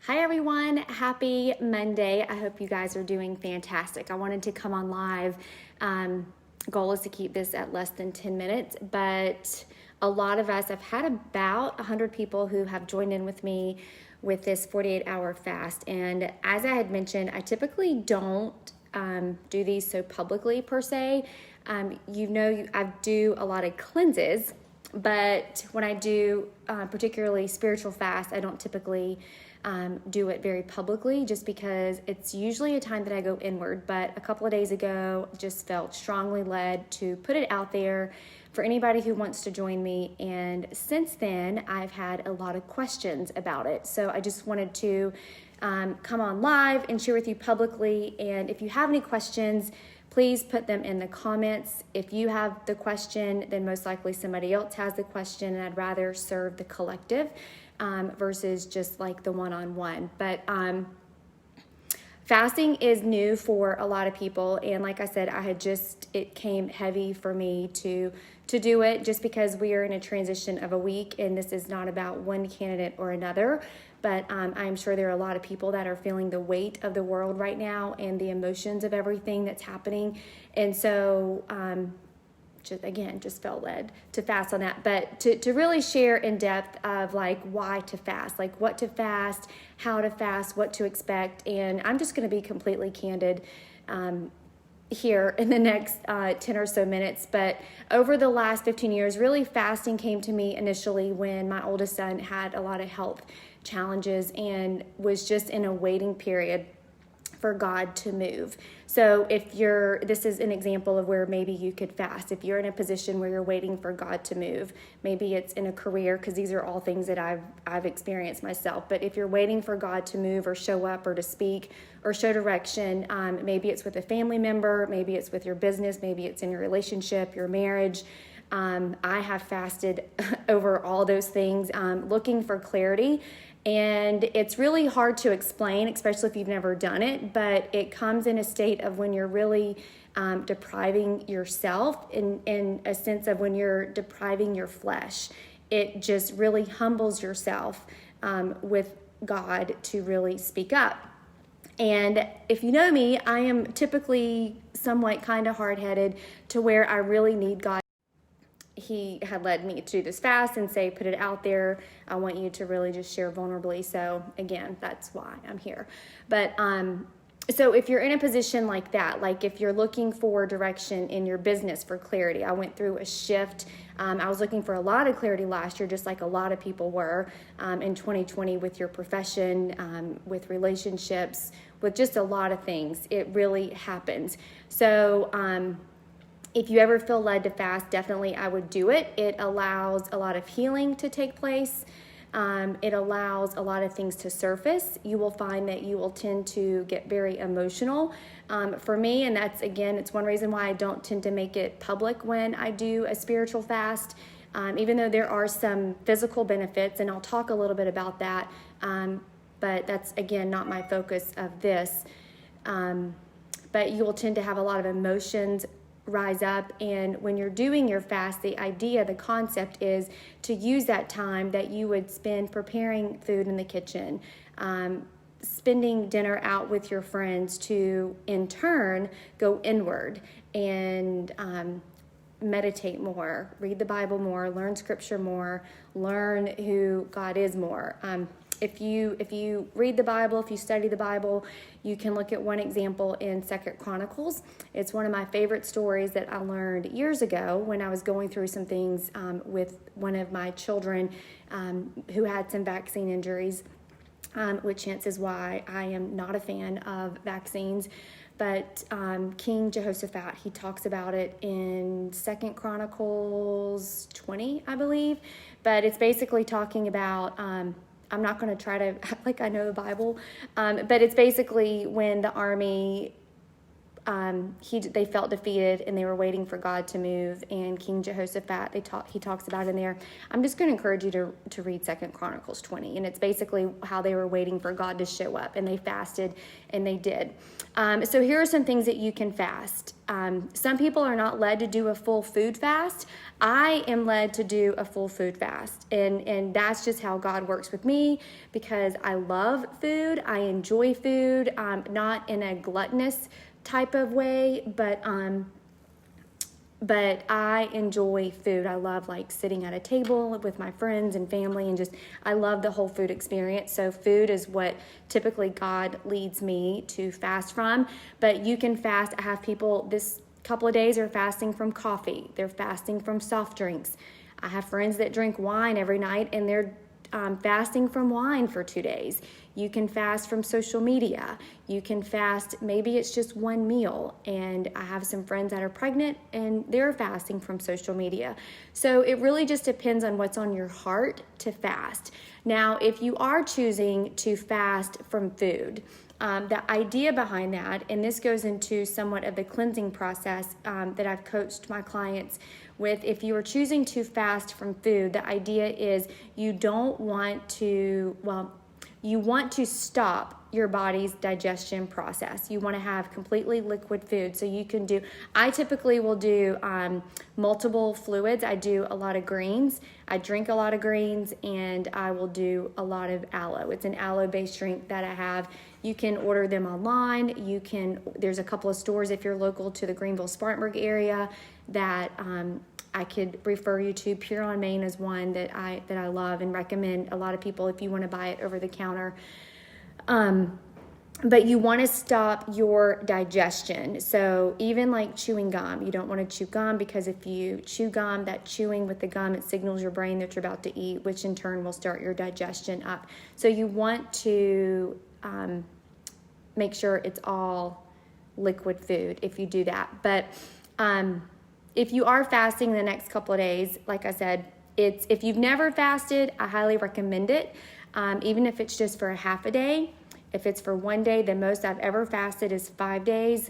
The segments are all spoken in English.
Hi everyone, happy Monday. I hope you guys are doing fantastic. I wanted to come on live. Goal is to keep this at less than 10 minutes, but a lot of us, I've had about 100 people who have joined in with me with this 48-hour fast. And as I had mentioned, I typically don't do these so publicly per se. I do a lot of cleanses, but when I do particularly spiritual fast, I don't typically do it very publicly just because it's usually a time that I go inward. But a couple of days ago, just felt strongly led to put it out there for anybody who wants to join me. And since then, I've had a lot of questions about it. So I just wanted to come on live and share with you publicly. And if you have any questions, please put them in the comments. If you have the question, then most likely somebody else has the question, and I'd rather serve the collective versus just like the one-on-one. But fasting is new for a lot of people, and like I said, it came heavy for me to do it just because we are in a transition of a week, and this is not about one candidate or another. But I'm sure there are a lot of people that are feeling the weight of the world right now and the emotions of everything that's happening. And so, just felt led to fast on that. But to really share in depth of like why to fast, like what to fast, how to fast, what to expect. And I'm just going to be completely candid here in the next 10 or so minutes. But over the last 15 years, really fasting came to me initially when my oldest son had a lot of health challenges and was just in a waiting period for God to move. So this is an example of where maybe you could fast. If you're in a position where you're waiting for God to move, maybe it's in a career, because these are all things that I've experienced myself. But if you're waiting for God to move or show up or to speak or show direction, maybe it's with a family member, maybe it's with your business, maybe it's in your relationship, your marriage. I have fasted over all those things, looking for clarity. And it's really hard to explain, especially if you've never done it, but it comes in a state of when you're really depriving yourself in a sense of when you're depriving your flesh. It just really humbles yourself with God to really speak up. And if you know me, I am typically somewhat kind of hard-headed to where I really need God. He had led me to do this fast and say, put it out there. I want you to really just share vulnerably. So again, that's why I'm here. But so if you're in a position like that, like if you're looking for direction in your business for clarity, I went through a shift. I was looking for a lot of clarity last year, just like a lot of people were in 2020 with your profession, with relationships, with just a lot of things. It really happens. So if you ever feel led to fast, definitely I would do it. It allows a lot of healing to take place. It allows a lot of things to surface. You will find that you will tend to get very emotional. For me, and it's one reason why I don't tend to make it public when I do a spiritual fast, even though there are some physical benefits, and I'll talk a little bit about that, but that's, again, not my focus of this. But you will tend to have a lot of emotions rise up, and when you're doing your fast, the concept is to use that time that you would spend preparing food in the kitchen, spending dinner out with your friends, to in turn go inward and meditate more, read the Bible more, learn scripture more, learn who God is more. If you read the Bible, if you study the Bible, you can look at one example in 2nd Chronicles. It's one of my favorite stories that I learned years ago when I was going through some things with one of my children who had some vaccine injuries, which hence is why I am not a fan of vaccines. But King Jehoshaphat, he talks about it in 2nd Chronicles 20, I believe. But it's basically talking about... I'm not going to try to act like I know the Bible, but it's basically when the army they felt defeated and they were waiting for God to move. And King Jehoshaphat, he talks about in there. I'm just going to encourage you to read 2 Chronicles 20, and it's basically how they were waiting for God to show up, and they fasted, and they did. So here are some things that you can fast. Some people are not led to do a full food fast. I am led to do a full food fast, and that's just how God works with me, because I love food. I enjoy food, not in a gluttonous type of way, but I enjoy food. I love like sitting at a table with my friends and family, and I love the whole food experience. So food is what typically God leads me to fast from. But you can fast. I have people this couple of days are fasting from coffee. They're fasting from soft drinks. I have friends that drink wine every night, and they're fasting from wine for 2 days. You can fast from social media. You can fast, maybe it's just one meal. And I have some friends that are pregnant and they're fasting from social media. So it really just depends on what's on your heart to fast. Now, if you are choosing to fast from food, the idea behind that, and this goes into somewhat of the cleansing process that I've coached my clients with. If you are choosing to fast from food, the idea is you want to stop your body's digestion process. You want to have completely liquid food. So I typically will do multiple fluids. I do a lot of greens. I drink a lot of greens, and I will do a lot of aloe. It's an aloe-based drink that I have. You can order them online. There's a couple of stores if you're local to the Greenville-Spartanburg area that I could refer you to. Pure on Main is one that I love and recommend a lot of people if you want to buy it over the counter. But you want to stop your digestion. So even like chewing gum, you don't want to chew gum, because if you chew gum, that chewing with the gum, it signals your brain that you're about to eat, which in turn will start your digestion up. So you want to make sure it's all liquid food if you do that. But if you are fasting the next couple of days, like I said, if you've never fasted, I highly recommend it. Even if it's just for a half a day. If it's for 1 day, the most I've ever fasted is 5 days.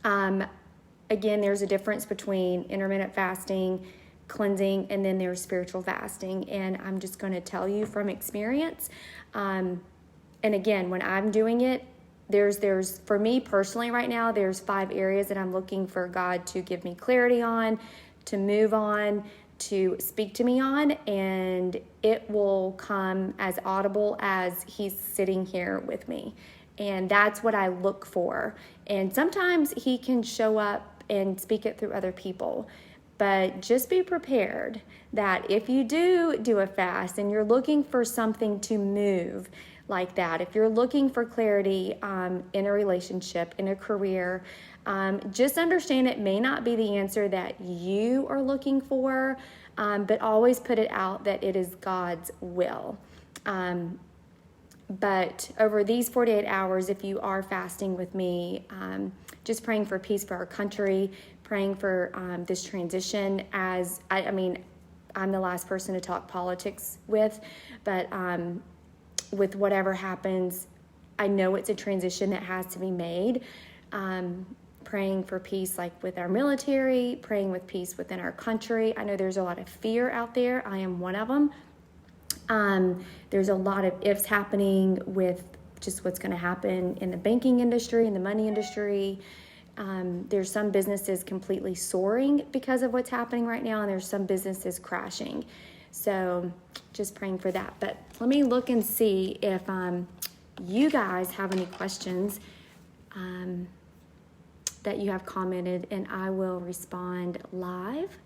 Again, there's a difference between intermittent fasting, cleansing, and then there's spiritual fasting. And I'm just going to tell you from experience. And again, when I'm doing it, there's for me personally right now, there's 5 areas that I'm looking for God to give me clarity on, to move on, to speak to me on, and it will come as audible as he's sitting here with me. And that's what I look for. And sometimes he can show up and speak it through other people. But just be prepared that if you do a fast and you're looking for something to move like that, if you're looking for clarity in a relationship, in a career, just understand it may not be the answer that you are looking for, but always put it out that it is God's will. But over these 48 hours, if you are fasting with me, just praying for peace for our country, praying for this transition. I'm the last person to talk politics with, but with whatever happens, I know it's a transition that has to be made. Praying for peace, like with our military, praying with peace within our country. I know there's a lot of fear out there. I am one of them. There's a lot of ifs happening with just what's going to happen in the banking industry, in the money industry. There's some businesses completely soaring because of what's happening right now, and there's some businesses crashing. So just praying for that. But let me look and see if you guys have any questions that you have commented, and I will respond live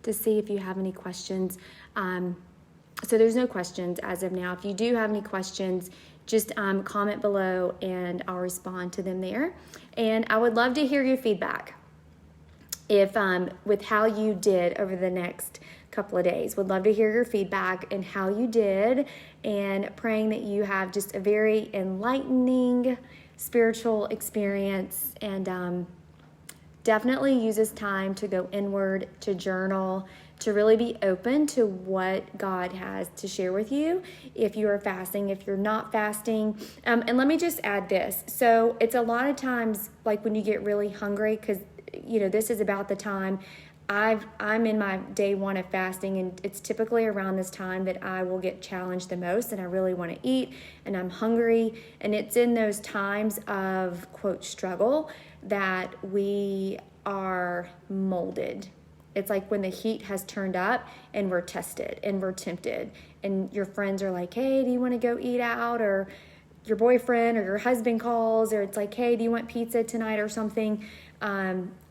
to see if you have any questions. So there's no questions as of now. If you do have any questions, just comment below and I'll respond to them there. And I would love to hear your feedback if with how you did over the next couple of days. Would love to hear your feedback and how you did, and praying that you have just a very enlightening spiritual experience, and definitely use this time to go inward, to journal, to really be open to what God has to share with you if you are fasting, if you're not fasting. And let me just add this. So it's a lot of times like when you get really hungry, because, this is about the time I'm in my day one of fasting, and it's typically around this time that I will get challenged the most, and I really want to eat, and I'm hungry, and it's in those times of, quote, struggle that we are molded. It's like when the heat has turned up and we're tested and we're tempted, and your friends are like, hey, do you want to go eat out? Or your boyfriend or your husband calls, or it's like, hey, do you want pizza tonight or something?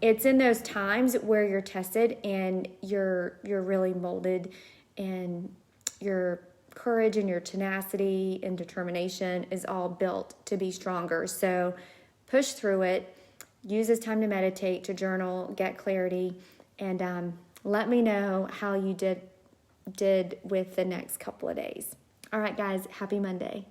It's in those times where you're tested and you're really molded, and your courage and your tenacity and determination is all built to be stronger. So push through it. Use this time to meditate, to journal, get clarity, and let me know how you did with the next couple of days. All right, guys, happy Monday.